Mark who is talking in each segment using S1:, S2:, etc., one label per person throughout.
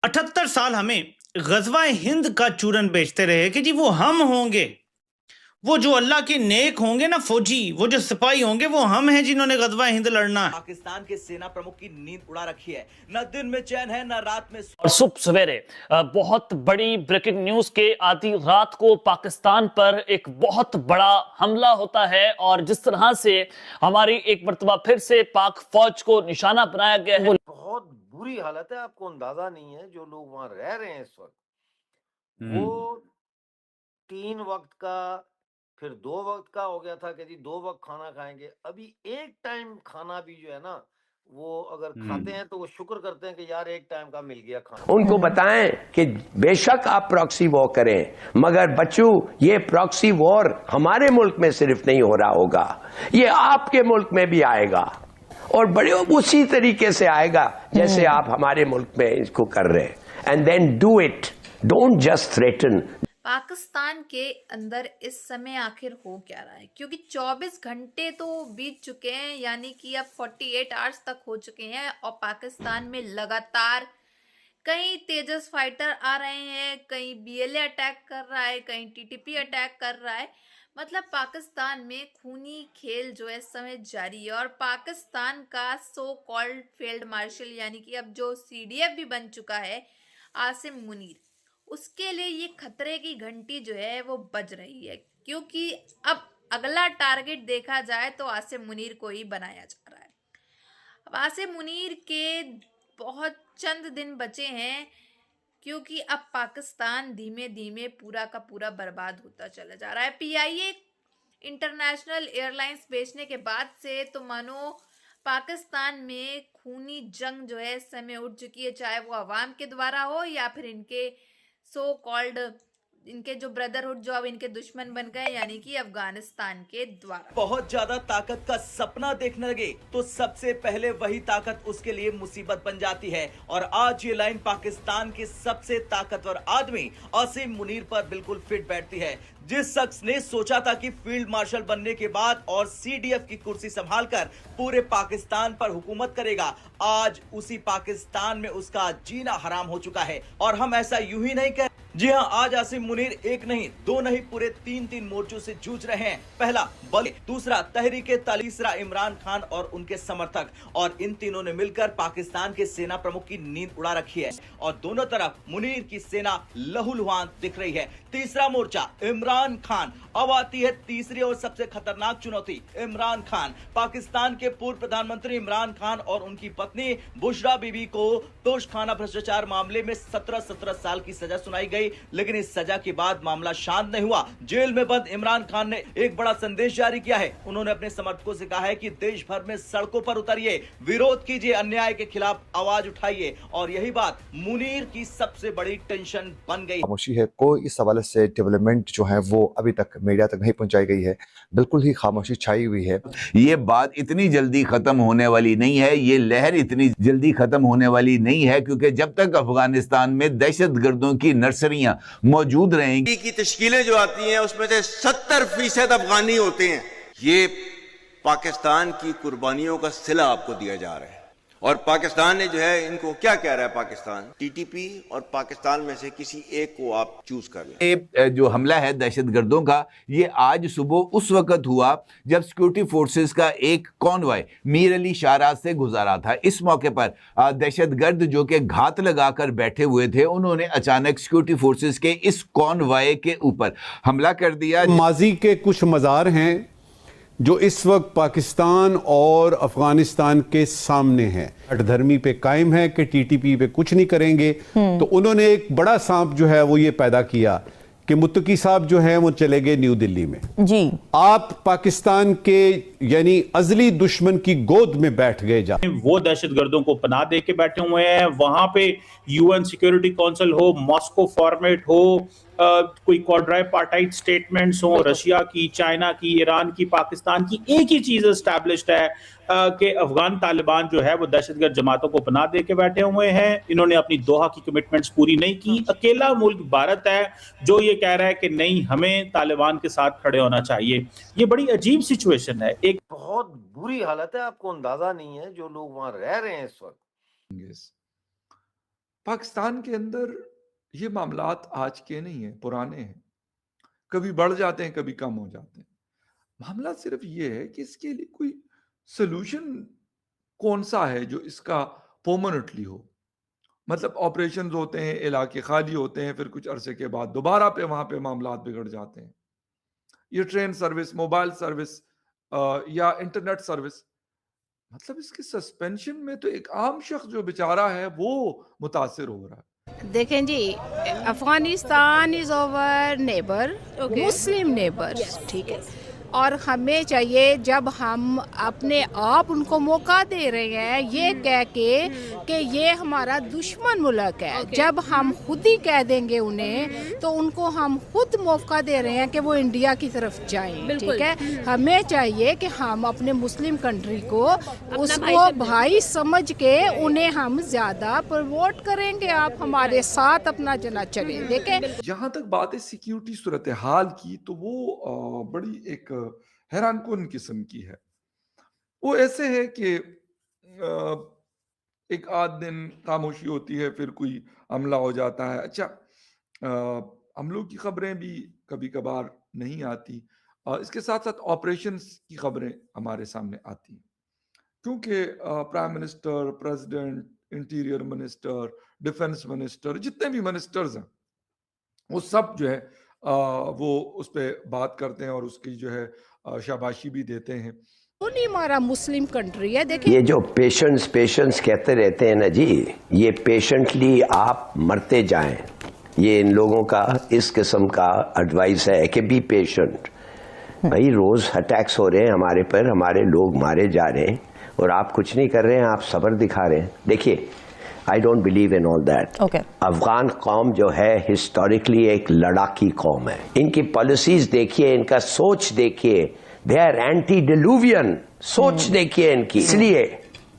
S1: 78 साल हमें ग़ज़वा हिंद का चूरन बेचते रहे कि जी वो हम होंगे, वो जो अल्लाह के नेक होंगे ना फौजी, वो जो सिपाही होंगे वो हम हैं जिन्होंने ग़ज़वा हिंद लड़ना है।
S2: पाकिस्तान के सेना प्रमुख की नींद उड़ा रखी है, न दिन में चैन है न रात में।
S3: और सुबह सवेरे बहुत बड़ी ब्रेकिंग न्यूज के आधी रात को पाकिस्तान पर एक बहुत बड़ा हमला होता है और जिस तरह से हमारी एक मर्तबा फिर से पाक फौज को निशाना बनाया गया है।
S4: बहुत बुरी हालत है, आपको अंदाजा नहीं है। जो लोग वहां रह रहे हैं इस वक्त, वो 3 वक्त का, फिर 2 वक्त का हो गया था कि जी 2 वक्त खाना खाएंगे। अभी एक टाइम खाना भी जो है ना, वो अगर खाते हैं तो वो शुक्र करते हैं कि यार एक टाइम का मिल गया खाना।
S5: उनको बताएं कि बेशक आप प्रॉक्सी वॉर करें, मगर बच्चों ये प्रॉक्सी वॉर हमारे मुल्क में सिर्फ नहीं हो रहा होगा, ये आपके मुल्क में भी आएगा और बड़े उसी तरीके से आएगा जैसे आप हमारे मुल्क में इसको कर रहे हैं। And then do it, don't just threaten.
S6: Pakistan के अंदर इस समय आखिर हो क्या रहा है, क्योंकि 24 घंटे तो बीत चुके हैं, यानी कि अब 48 आवर्स तक हो चुके हैं और पाकिस्तान में लगातार कहीं तेजस फाइटर आ रहे हैं, कहीं बीएलए अटैक कर रहा है, कहीं टीटीपी अटैक कर रहा है। मतलब पाकिस्तान में खूनी खेल जो है इस समय जारी है और पाकिस्तान का सो कॉल्ड फील्ड मार्शल यानी कि अब जो सीडीएफ भी बन चुका है आसिम मुनीर, उसके लिए ये खतरे की घंटी जो है वो बज रही है, क्योंकि अब अगला टारगेट देखा जाए तो आसिम मुनीर को ही बनाया जा रहा है। अब आसिम मुनीर के बहुत चंद दिन बचे हैं, क्योंकि अब पाकिस्तान धीमे धीमे पूरा का पूरा बर्बाद होता चला जा रहा है। पीआईए इंटरनेशनल एयरलाइंस बेचने के बाद से तो मानो पाकिस्तान में खूनी जंग जो है इस समय उठ चुकी है, चाहे वो अवाम के द्वारा हो या फिर इनके सो कॉल्ड इनके जो ब्रदरहुड जो अब इनके दुश्मन बन गए यानी कि अफगानिस्तान के द्वारा।
S2: बहुत ज्यादा ताकत का सपना देखने लगे तो सबसे पहले वही ताकत उसके लिए मुसीबत बन जाती है। और आज ये लाइन पाकिस्तान के सबसे ताकतवर आदमी आसिम मुनीर पर बिल्कुल फिट बैठती है। जिस शख्स ने सोचा था कि फील्ड मार्शल बनने के बाद और सीडीएफ की कुर्सी संभालकर पूरे पाकिस्तान पर हुकूमत करेगा, आज उसी पाकिस्तान में उसका जीना हराम हो चुका है। और हम ऐसा यूं ही नहीं कह, जी हाँ, आज आसिम मुनीर एक नहीं, 2 नहीं, पूरे 3 मोर्चों से जूझ रहे हैं। पहला बल, दूसरा तहरीके तालिबान, तीसरा इमरान खान और उनके समर्थक, और इन तीनों ने मिलकर पाकिस्तान के सेना प्रमुख की नींद उड़ा रखी है और दोनों तरफ मुनीर की सेना लहूलुहान दिख रही है। तीसरा मोर्चा इमरान खान। अब आती है तीसरी और सबसे खतरनाक चुनौती, इमरान खान। पाकिस्तान के पूर्व प्रधानमंत्री इमरान खान और उनकी पत्नी बुशरा बीबी को तोशखाना भ्रष्टाचार मामले में 17 साल की सजा सुनाई गई, लेकिन इस सजा के बाद मामला शांत नहीं हुआ। जेल में बंद इमरान खान ने एक बड़ा संदेश जारी किया है। उन्होंने अपने समर्थकों से कहा है कि देश भर में सड़कों पर उतरिए, विरोध कीजिए, अन्याय के खिलाफ आवाज उठाइए। और यही बात मुनीर की सबसे बड़ी टेंशन बन गई।
S7: खामोशी है, कोई इस हवाले से डेवलपमेंट जो है वो अभी तक मीडिया तक नहीं पहुंचाई गई है, बिल्कुल ही खामोशी छाई हुई है।
S8: ये बात इतनी जल्दी खत्म होने वाली नहीं है, ये लहर इतनी जल्दी खत्म होने वाली नहीं है, क्योंकि जब तक अफगानिस्तान में दहशतगर्दों की नर्सरियां मौजूद रहेंगी,
S9: की तश्कीलें जो आती हैं उसमें से 70% अफगानी होते हैं। ये पाकिस्तान की कुर्बानियों का सिला आपको दिया जा रहा है। और पाकिस्तान ने जो है, इनको क्या कह रहा है पाकिस्तान, टीटीपी और पाकिस्तान में से किसी एक को आप चूज कर लें।
S8: ये जो हमला है दहशतगर्दों का, ये आज सुबह उस वक्त हुआ जब सिक्योरिटी फोर्सेस का एक कॉन्वॉय मीर अली शाहराज से गुजारा था। इस मौके पर दहशतगर्द जो कि घात लगाकर बैठे हुए थे, उन्होंने अचानक सिक्योरिटी फोर्सेस के इस कॉन्वॉय के ऊपर हमला कर दिया।
S10: माजी के कुछ मज़ार हैं जो इस वक्त पाकिस्तान और अफगानिस्तान के सामने हैं, हठधर्मी पे कायम है कि टीटीपी पे कुछ नहीं करेंगे। तो उन्होंने एक बड़ा सांप जो है वो ये पैदा किया कि मुत्तकी साहब जो हैं वो चले गए न्यू दिल्ली में। जी, आप पाकिस्तान के यानी अजली दुश्मन की गोद में बैठ गए। जा
S11: वो दहशतगर्दों को पनाह दे के बैठे हुए हैं। वहां पे यूएन सिक्योरिटी काउंसिल हो, मॉस्को फॉर्मेट हो, कोई क्वाड्राइपार्टाइट स्टेटमेंट्स हो, रशिया की, चाइना की, ईरान की, पाकिस्तान की, एक ही चीज एस्टैब्लिश्ड है कि अफगान तालिबान जो है वो दहशतगर्द जमातों को पनाह दे के बैठे हुए हैं। इन्होंने अपनी दोहा की कमिटमेंट्स पूरी नहीं की। अकेला मुल्क भारत है जो ये कह रहा है कि नहीं, हमें तालिबान के साथ खड़े होना चाहिए। ये बड़ी अजीब सिचुएशन है। एक
S4: बहुत बुरी हालत है, आपको अंदाजा नहीं है। जो लोग वहां रह रहे हैं इस वक्त,
S12: पाकिस्तान के अंदर ये मामलात आज के नहीं हैं, पुराने हैं। कभी बढ़ जाते हैं, कभी कम हो जाते हैं। मामला सिर्फ ये है कि इसके लिए कोई सॉल्यूशन कौन सा है जो इसका परमानेंटली हो। मतलब ऑपरेशन होते हैं, इलाके खाली होते हैं, फिर कुछ अरसे के बाद दोबारा पे वहां पे मामलात बिगड़ जाते हैं। ये ट्रेन सर्विस, मोबाइल सर्विस या इंटरनेट सर्विस, मतलब इसके सस्पेंशन में तो एक आम शख्स जो बेचारा है वो मुतासिर हो रहा है।
S13: देखें जी, Afghanistan is our neighbour, Muslim neighbours, ठीक है, और हमें चाहिए जब हम अपने आप उनको मौका दे रहे हैं ये कह के कि ये हमारा दुश्मन मुल्क है, जब हम खुद ही कह देंगे उन्हें तो उनको हम खुद मौका दे रहे हैं कि वो इंडिया की तरफ जाएं, ठीक है। हमें चाहिए कि हम अपने मुस्लिम कंट्री को उसको भाई समझ के उन्हें हम ज़्यादा प्रमोट करेंगे। आप हमारे साथ अपना जना चलें। देखें,
S12: जहां तक बात है सिक्योरिटी सूरत हाल की, तो वो बड़ी एक हैरानकुन किस्म की है। वो ऐसे है कि एक आध दिन खामोशी होती है, फिर कोई हमला हो जाता है। अच्छा, हमलों की खबरें भी कभी कभार नहीं आती, इसके साथ साथ ऑपरेशंस की खबरें हमारे सामने आती हैं, क्योंकि prime minister, president, interior minister, defence minister, जितने भी मिनिस्टर्स हैं वो सब जो है वो उस पर बात करते हैं और उसकी जो है शाबाशी भी देते हैं।
S13: वो नहीं हमारा मुस्लिम कंट्री है। देखिए,
S5: ये जो पेशेंस पेशेंस कहते रहते हैं ना जी, ये पेशेंटली आप मरते जाएं, ये इन लोगों का इस किस्म का एडवाइस है कि बी पेशेंट। भाई रोज अटैक्स हो रहे हैं हमारे पर, हमारे लोग मारे जा रहे हैं और आप कुछ नहीं कर रहे हैं, आप सब्र दिखा रहे हैं। देखिए, I don't believe in all that. Afghan कौम जो है हिस्टोरिकली एक लड़ाकी कौम है। इनकी पॉलिसीज देखिए, इनका सोच देखिए, दे आर एंटी डिलूवियन सोच देखिए इनकी। इसलिए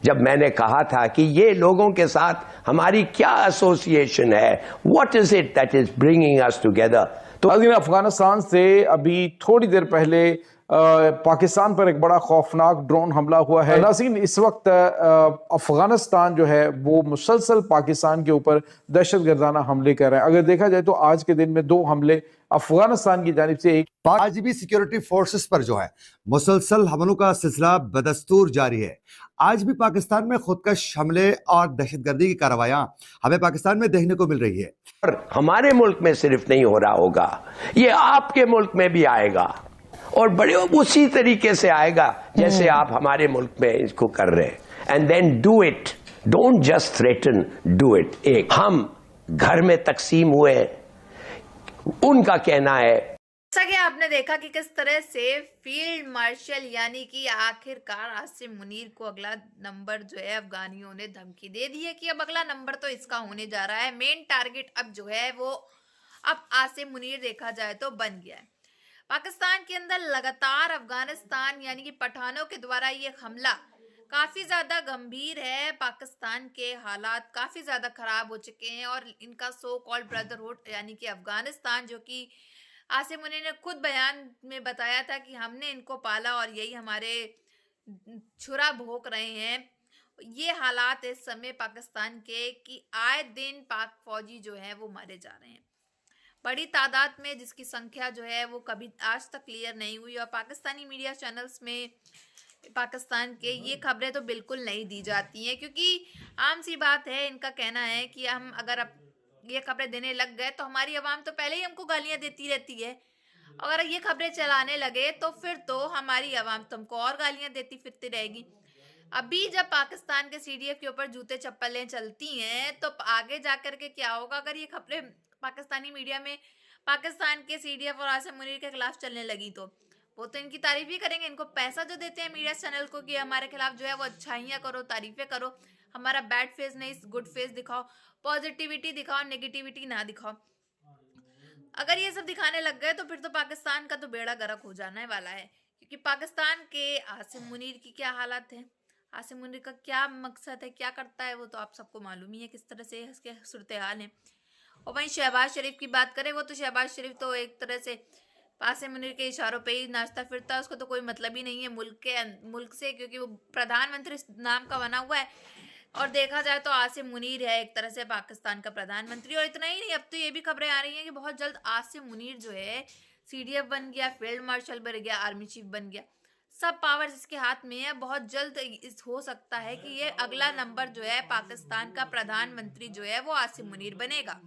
S5: जब मैंने कहा था कि ये लोगों के साथ हमारी क्या एसोसिएशन है, what is it that is bringing us together.
S14: तो अफगानिस्तान से अभी थोड़ी देर पहले पाकिस्तान पर एक बड़ा खौफनाक ड्रोन हमला हुआ है। नाज़रीन, इस वक्त अफगानिस्तान जो है वो मुसलसल पाकिस्तान के ऊपर दहशतगर्दाना हमले कर रहा है। अगर देखा जाए तो आज के दिन में 2 हमले अफगानिस्तान की जानिब से, एक
S7: आज भी सिक्योरिटी फोर्सेस पर जो है मुसलसल हमलों का सिलसिला बदस्तूर जारी है। आज भी पाकिस्तान में खुदकश हमले और दहशतगर्दी की कार्रवाइयां हमें पाकिस्तान में देखने को मिल रही है।
S5: और हमारे मुल्क में सिर्फ नहीं हो रहा होगा, ये आपके मुल्क में भी आएगा और बड़े उसी तरीके से आएगा जैसे आप हमारे मुल्क में इसको कर रहे हैं। And then do it, don't just threaten, do it. एक हम घर में तकसीम हुए, उनका कहना है।
S6: जैसा कि आपने देखा कि किस तरह से फील्ड मार्शल यानी कि आखिरकार आसिम मुनीर को अगला नंबर जो है अफगानियों ने धमकी दे दी है कि अब अगला नंबर तो इसका होने जा रहा है। मेन टारगेट अब जो है वो अब आसिम मुनीर देखा जाए तो बन गया है। पाकिस्तान के अंदर लगातार अफगानिस्तान यानी कि पठानों के द्वारा ये हमला काफी ज्यादा गंभीर है। पाकिस्तान के हालात काफी ज्यादा खराब हो चुके हैं और इनका सो कॉल्ड ब्रदरहुड यानी कि अफगानिस्तान, जो कि आसिम मुनीर ने खुद बयान में बताया था कि हमने इनको पाला और यही हमारे छुरा भोंक रहे हैं। ये हालात इस समय पाकिस्तान के कि आए दिन पाक फौजी जो है वो मारे जा रहे हैं बड़ी तादाद में, जिसकी संख्या जो है वो कभी आज तक क्लियर नहीं हुई। और पाकिस्तानी मीडिया चैनल्स में पाकिस्तान के ये खबरें तो बिल्कुल नहीं दी जाती हैं, क्योंकि आम सी बात है, इनका कहना है कि हम अगर अब ये खबरें देने लग गए तो हमारी आवाम तो पहले ही हमको गालियां देती रहती है, अगर ये खबरें चलाने लगे तो फिर तो हमारी आवाम तुमको और गालियां देती फिरती रहेगी। अभी जब पाकिस्तान के सीडीएफ के ऊपर जूते चप्पलें चलती हैं तो आगे जाकर के क्या होगा अगर ये खबरें पाकिस्तानी मीडिया में पाकिस्तान के सीडीएफ और आसिम मुनीर के खिलाफ चलने लगी तो वो तो इनकी तारीफ ही करेंगे। इनको पैसा जो देते हैं मीडिया चैनल को कि हमारे खिलाफ जो है वो अच्छाइयाँ करो, तारीफें करो, हमारा बैड फेस नहीं गुड फेस दिखाओ, पॉजिटिविटी दिखाओ, नेगेटिविटी ना दिखाओ। अगर ये सब दिखाने लग गए तो फिर तो पाकिस्तान का तो बेड़ा गर्क हो जाने वाला है, क्योंकि पाकिस्तान के आसिम मुनीर की क्या हालत है, आसिम मुनीर का क्या मकसद है, क्या करता है, वो तो आप सबको मालूम ही है किस तरह से इसके सूरत हाल है। और वहीं शहबाज शरीफ की बात करें, वो तो शहबाज शरीफ तो एक तरह से आसिम मुनीर के इशारों पे ही नाचता फिरता है, उसको तो कोई मतलब ही नहीं है मुल्क से, क्योंकि वो प्रधानमंत्री नाम का बना हुआ है। और देखा जाए तो आसिम मुनीर है एक तरह से पाकिस्तान का प्रधानमंत्री। और इतना ही नहीं, अब तो ये भी खबरें आ रही हैं कि बहुत जल्द आसिम मुनीर जो है CDF बन गया, फील्ड मार्शल बन गया, आर्मी चीफ बन गया, सब पावर्स इसके हाथ में है। बहुत जल्द इस हो सकता है कि ये अगला नंबर जो है पाकिस्तान का प्रधानमंत्री जो है वो आसिम मुनीर बनेगा।